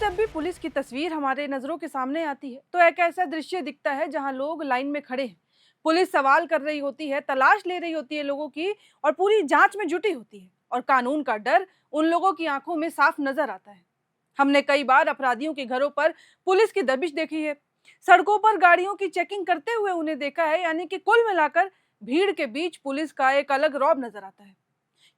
जब भी पुलिस की तस्वीर हमारे नजरों के सामने आती है तो एक ऐसा दृश्य दिखता है जहां लोग लाइन में खड़े हैं। पुलिस सवाल कर रही होती है, तलाश ले रही होती है लोगों की और पूरी जांच में जुटी होती है, और कानून का डर उन लोगों की आंखों में साफ नजर आता है। हमने कई बार अपराधियों के घरों पर पुलिस की दबिश देखी है, सड़कों पर गाड़ियों की चेकिंग करते हुए उन्हें देखा है। यानी कि कुल मिलाकर भीड़ के बीच पुलिस का एक अलग रौब नजर आता है।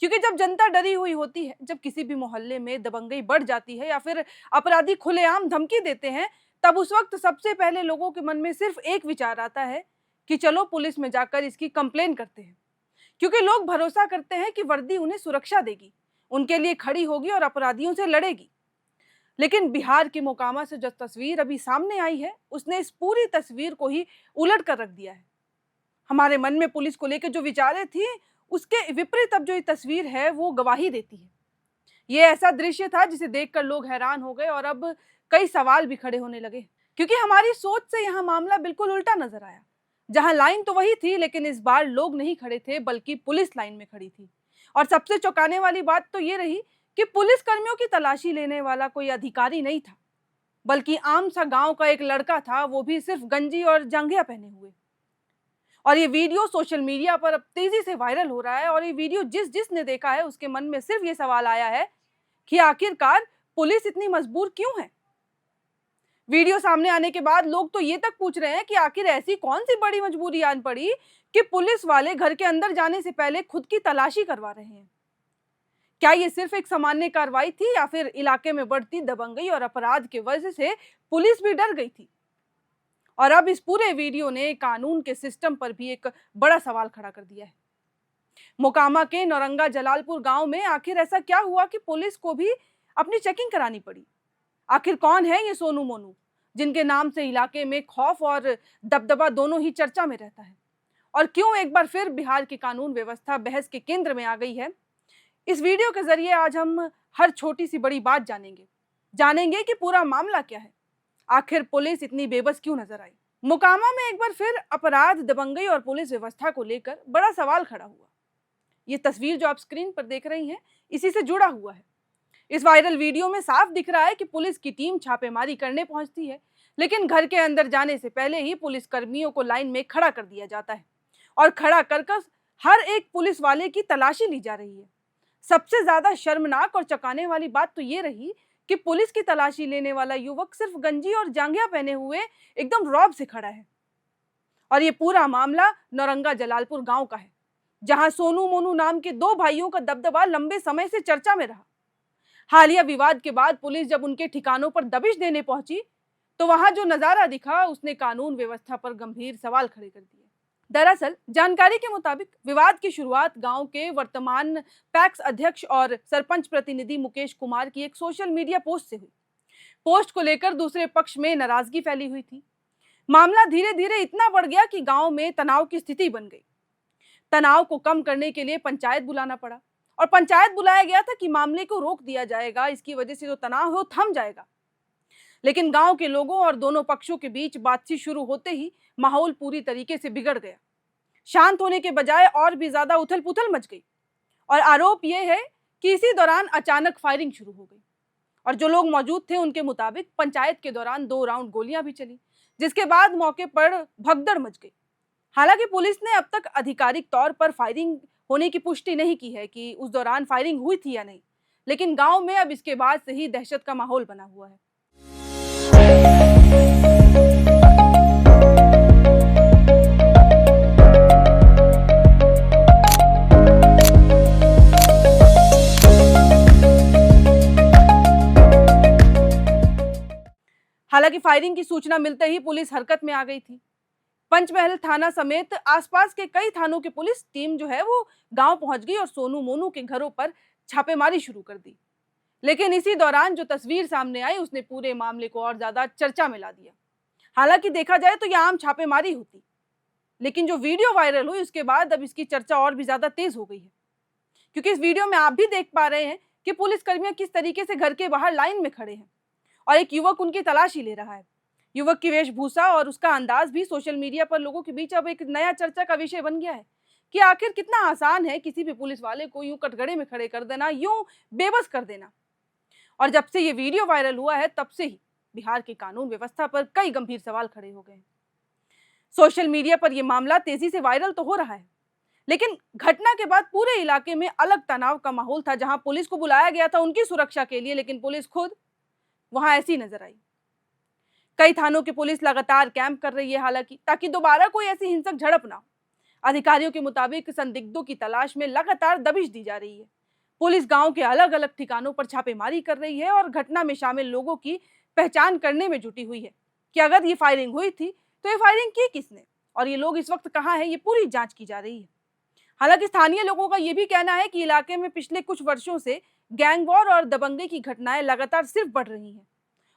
क्योंकि जब जनता डरी हुई होती है, जब किसी भी मोहल्ले में दबंगई बढ़ जाती है या फिर अपराधी खुलेआम धमकी देते हैं, तब उस वक्त सबसे पहले लोगों के मन में सिर्फ एक विचार आता है कि चलो पुलिस में जाकर इसकी कंप्लेन करते हैं। क्योंकि लोग भरोसा करते हैं कि वर्दी उन्हें सुरक्षा देगी, उनके लिए खड़ी होगी और अपराधियों से लड़ेगी। लेकिन बिहार के मोकामा से जो तस्वीर अभी सामने आई है, उसने इस पूरी तस्वीर को ही उलट कर रख दिया है। हमारे मन में पुलिस को लेकर जो विचारें थी, उसके विपरीत अब जो ये तस्वीर है वो गवाही देती है। ये ऐसा दृश्य था जिसे देखकर लोग हैरान हो गए और अब कई सवाल भी खड़े होने लगे, क्योंकि हमारी सोच से यह मामला बिल्कुल उल्टा नजर आया। जहां लाइन तो वही थी, लेकिन इस बार लोग नहीं खड़े थे बल्कि पुलिस लाइन में खड़ी थी। और सबसे चौंकाने वाली बात तो ये रही कि पुलिस कर्मियों की तलाशी लेने वाला कोई अधिकारी नहीं था, बल्कि आम सा गांव का एक लड़का था, वो भी सिर्फ गंजी और जांघिया पहने हुए। और ये वीडियो सोशल मीडिया पर अब तेजी से वायरल हो रहा है, और ये वीडियो जिसने देखा है उसके मन में सिर्फ ये सवाल आया है कि आखिरकार पुलिस इतनी मजबूर क्यों है। वीडियो सामने आने के बाद लोग तो ये तक पूछ रहे हैं कि आखिर ऐसी कौन सी बड़ी मजबूरी आन पड़ी कि पुलिस वाले घर के अंदर जाने से पहले खुद की तलाशी करवा रहे हैं। क्या ये सिर्फ एक सामान्य कार्रवाई थी या फिर इलाके में बढ़ती दबंगई और अपराध की वजह से पुलिस भी डर गई थी। और अब इस पूरे वीडियो ने कानून के सिस्टम पर भी एक बड़ा सवाल खड़ा कर दिया है। मोकामा के नौरंगा जलालपुर गांव में आखिर ऐसा क्या हुआ कि पुलिस को भी अपनी चेकिंग करानी पड़ी। आखिर कौन है ये सोनू मोनू, जिनके नाम से इलाके में खौफ और दबदबा दोनों ही चर्चा में रहता है। और क्यों एक बार फिर बिहार की कानून व्यवस्था बहस के केंद्र में आ गई है। इस वीडियो के जरिए आज हम हर छोटी सी बड़ी बात जानेंगे कि पूरा मामला क्या है। आखिर पुलिस इतनी बेबस क्यों नजर आई। मोकामा में एक बार फिर अपराध, दबंगई और पुलिस व्यवस्था को लेकर बड़ा सवाल खड़ा हुआ। ये तस्वीर जो आप स्क्रीन पर देख रही हैं, इसी से जुड़ा हुआ है। इस वायरल वीडियो में साफ दिख रहा है कि पुलिस की टीम छापेमारी करने पहुंचती है, लेकिन घर के अंदर जाने से पहले ही पुलिस कर्मियों को लाइन में खड़ा कर दिया जाता है और खड़ा कर हर एक पुलिस वाले की तलाशी ली जा रही है। सबसे ज्यादा शर्मनाक और चौंकाने वाली बात तो ये रही कि पुलिस की तलाशी लेने वाला युवक सिर्फ गंजी और जांघिया पहने हुए एकदम रौब से खड़ा है। और ये पूरा मामला नौरंगा जलालपुर गांव का है, जहां सोनू मोनू नाम के दो भाइयों का दबदबा लंबे समय से चर्चा में रहा। हालिया विवाद के बाद पुलिस जब उनके ठिकानों पर दबिश देने पहुंची, तो वहां जो नजारा दिखा उसने कानून व्यवस्था पर गंभीर सवाल खड़े कर दिए। दरअसल जानकारी के मुताबिक विवाद की शुरुआत गांव के वर्तमान पैक्स अध्यक्ष और सरपंच प्रतिनिधि मुकेश कुमार की एक सोशल मीडिया पोस्ट से हुई। पोस्ट को लेकर दूसरे पक्ष में नाराजगी फैली हुई थी। मामला धीरे धीरे इतना बढ़ गया कि गांव में तनाव की स्थिति बन गई। तनाव को कम करने के लिए पंचायत बुलाना पड़ा, और पंचायत बुलाया गया था कि मामले को रोक दिया जाएगा, इसकी वजह से जो तनाव है वो थम जाएगा। लेकिन गांव के लोगों और दोनों पक्षों के बीच बातचीत शुरू होते ही माहौल पूरी तरीके से बिगड़ गया। शांत होने के बजाय और भी ज्यादा उथल पुथल मच गई, और आरोप यह है कि इसी दौरान अचानक फायरिंग शुरू हो गई। और जो लोग मौजूद थे उनके मुताबिक पंचायत के दौरान 2 राउंड गोलियां भी चली, जिसके बाद मौके पर भगदड़ मच गई। हालांकि पुलिस ने अब तक आधिकारिक तौर पर फायरिंग होने की पुष्टि नहीं की है कि उस दौरान फायरिंग हुई थी या नहीं, लेकिन गांव में अब इसके बाद से ही दहशत का माहौल बना हुआ है। हालांकि फायरिंग की सूचना मिलते ही पुलिस हरकत में आ गई थी। पंचमहल थाना समेत आसपास के कई थानों की पुलिस टीम जो है वो गांव पहुंच गई और सोनू मोनू के घरों पर छापेमारी शुरू कर दी। लेकिन इसी दौरान जो तस्वीर सामने आई उसने पूरे मामले को और ज्यादा चर्चा में ला दिया। हालांकि देखा जाए तो यह आम छापेमारी होती, लेकिन जो वीडियो वायरल हुई उसके बाद अब इसकी चर्चा और भी ज्यादा तेज हो गई है। क्योंकि इस वीडियो में आप भी देख पा रहे हैं कि पुलिसकर्मियों किस तरीके से घर के बाहर लाइन में खड़े हैं और एक युवक उनकी तलाशी ले रहा है। युवक की वेशभूषा और उसका अंदाज भी सोशल मीडिया पर लोगों के बीच अब एक नया चर्चा का विषय बन गया है कि आखिर कितना आसान है किसी भी पुलिस वाले को यूं कटघरे में खड़े कर देना, यूं बेबस कर देना। और जब से ये वीडियो वायरल हुआ है तब से ही बिहार की कानून व्यवस्था पर कई गंभीर सवाल खड़े हो गए हैं। सोशल मीडिया पर यह मामला तेजी से वायरल तो हो रहा है, लेकिन घटना के बाद पूरे इलाके में अलग तनाव का माहौल था। जहां पुलिस को बुलाया गया था उनकी सुरक्षा के लिए, लेकिन पुलिस खुद वहां ऐसी नजर आई। कई थानों की पुलिस लगातार कैंप कर रही है, हालांकि ताकि दोबारा कोई ऐसी हिंसक झड़प ना हो। अधिकारियों के मुताबिक संदिग्धों की तलाश में लगातार दबिश दी जा रही है। पुलिस गांव के अलग अलग ठिकानों पर छापेमारी कर रही है और घटना में शामिल लोगों की पहचान करने में जुटी हुई है कि अगर ये फायरिंग हुई थी तो ये फायरिंग की किसने और ये लोग इस वक्त कहां हैं, ये पूरी जांच की जा रही है। हालांकि स्थानीय लोगों का यह भी कहना है कि इलाके में पिछले कुछ वर्षों से गैंग वॉर और दबंगई की घटनाएं लगातार सिर्फ बढ़ रही हैं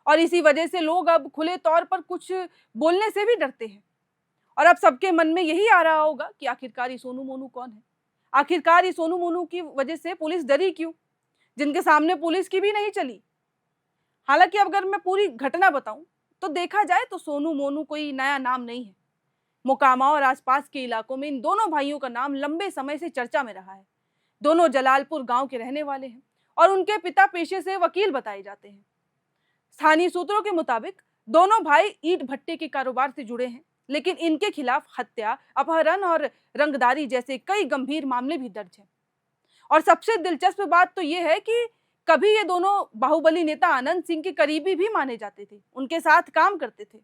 और इसी वजह से लोग अब खुले तौर पर कुछ बोलने से भी डरते हैं। और अब सबके मन में यही आ रहा होगा कि आखिरकार ये सोनू मोनू कौन है, आखिरकार ये सोनू मोनू की वजह से पुलिस डरी क्यों, जिनके सामने पुलिस की भी नहीं चली। हालांकि अगर मैं पूरी घटना बताऊं तो देखा जाए तो सोनू मोनू कोई नया नाम नहीं है। मोकामा और आसपास के इलाकों में इन दोनों भाइयों का नाम लंबे समय से चर्चा में रहा है। दोनों जलालपुर गांव के रहने वाले हैं और उनके पिता पेशे से वकील बताए जाते हैं। स्थानीय सूत्रों के मुताबिक दोनों भाई ईंट भट्टे के कारोबार से जुड़े हैं, लेकिन इनके खिलाफ हत्या, अपहरण और रंगदारी जैसे कई गंभीर मामले भी दर्ज हैं। और सबसे दिलचस्प बात तो यह है कि कभी ये दोनों बाहुबली नेता आनंद सिंह के करीबी भी माने जाते थे, उनके साथ काम करते थे।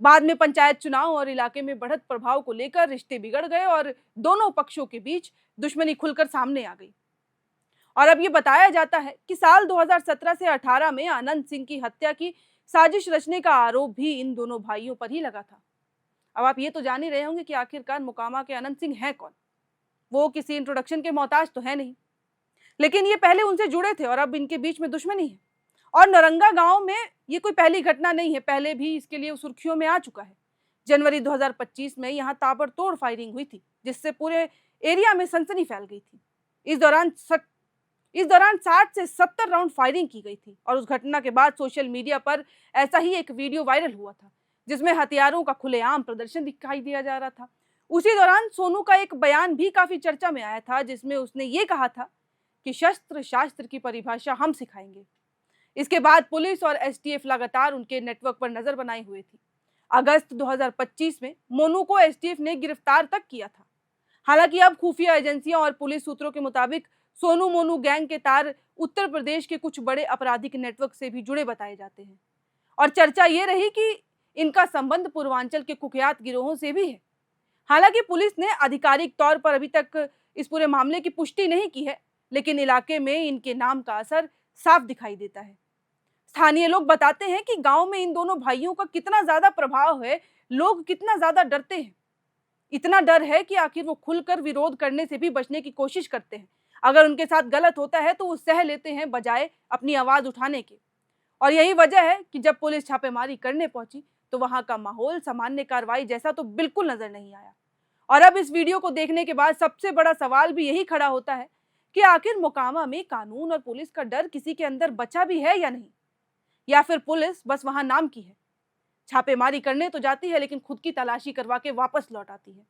बाद में पंचायत चुनाव और इलाके में बढ़त प्रभाव को लेकर रिश्ते बिगड़ गए और दोनों पक्षों के बीच दुश्मनी खुलकर सामने आ गई। और अब ये बताया जाता है कि साल 2017 से 18 में आनंद सिंह की हत्या की साजिश रचने का आरोप भी इन दोनों भाइयों पर ही लगा था। अब आप ये तो जान ही रहे होंगे कि आखिरकार मोकामा के आनंद सिंह हैं कौन। वो किसी इंट्रोडक्शन के मोहताज तो है नहीं, लेकिन ये पहले उनसे जुड़े थे और अब इनके बीच में दुश्मनी है। और नौरंगा गांव में ये कोई पहली घटना नहीं है, पहले भी इसके लिए सुर्खियों में आ चुका है। जनवरी 2025 में यहाँ ताबड़तोड़ फायरिंग हुई थी, जिससे पूरे एरिया में सनसनी फैल गई थी। इस दौरान 60 से 70 राउंड फायरिंग की गई थी और उस घटना के बाद सोशल मीडिया पर ऐसा ही एक वीडियो वायरल हुआ था, जिसमें हथियारों का खुलेआम प्रदर्शन दिखाई दिया जा रहा था। उसी दौरान सोनू का एक बयान भी काफी चर्चा में आया था, जिसमें उसने ये कहा था कि शस्त्र शास्त्र की परिभाषा हम सिखाएंगे। इसके बाद पुलिस और एसटीएफ लगातार उनके नेटवर्क पर नजर बनाए हुए थी। अगस्त 2025 में मोनू को एसटीएफ ने गिरफ्तार तक किया था। हालांकि अब खुफिया एजेंसियां और पुलिस सूत्रों के मुताबिक सोनू मोनू गैंग के तार उत्तर प्रदेश के कुछ बड़े आपराधिक नेटवर्क से भी जुड़े बताए जाते हैं और चर्चा ये रही कि इनका संबंध पूर्वांचल के कुख्यात गिरोहों से भी है। हालांकि पुलिस ने आधिकारिक तौर पर अभी तक इस पूरे मामले की पुष्टि नहीं की है, लेकिन इलाके में इनके नाम का असर साफ दिखाई देता है। स्थानीय लोग बताते हैं कि गांव में इन दोनों भाइयों का कितना ज्यादा प्रभाव है, लोग कितना ज्यादा डरते हैं। इतना डर है कि आखिर वो खुलकर विरोध करने से भी बचने की कोशिश करते हैं। अगर उनके साथ गलत होता है तो वो सह लेते हैं बजाय अपनी आवाज उठाने के। और यही वजह है कि जब पुलिस छापेमारी करने पहुंची तो वहां का माहौल सामान्य कार्रवाई जैसा तो बिल्कुल नजर नहीं आया। और अब इस वीडियो को देखने के बाद सबसे बड़ा सवाल भी यही खड़ा होता है कि आखिर मोकामा में कानून और पुलिस का डर किसी के अंदर बचा भी है या नहीं, या फिर पुलिस बस वहां नाम की है, छापेमारी करने तो जाती है लेकिन खुद की तलाशी करवा के वापस लौट आती है।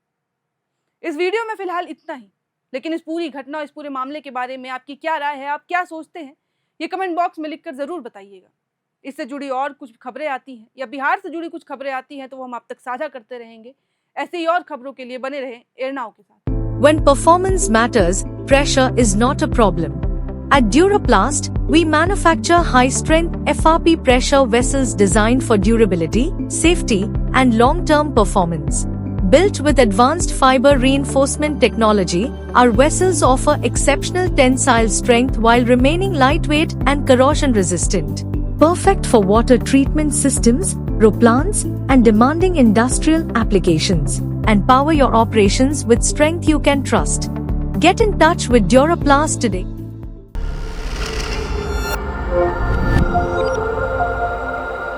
इस वीडियो में फिलहाल इतना ही, लेकिन इस पूरी घटना, इस पूरे मामले के बारे में आपकी क्या राय है, आप क्या सोचते हैं, ये कमेंट बॉक्स में लिखकर जरूर बताइएगा। इससे जुड़ी और कुछ खबरें आती हैं या बिहार से जुड़ी कुछ खबरें आती हैं तो वो हम आप तक साझा करते रहेंगे। ऐसे ही और खबरों के लिए बने रहें एयरनाउ के साथ। When performance matters, pressure is not a problem. At Duraplast, we manufacture high-strength FRP pressure vessels designed for durability, safety, and long-term performance. Built with advanced fiber reinforcement technology, our vessels offer exceptional tensile strength while remaining lightweight and corrosion-resistant. Perfect for water treatment systems, roplants, and demanding industrial applications. And power your operations with strength you can trust. Get in touch with Duraplast today.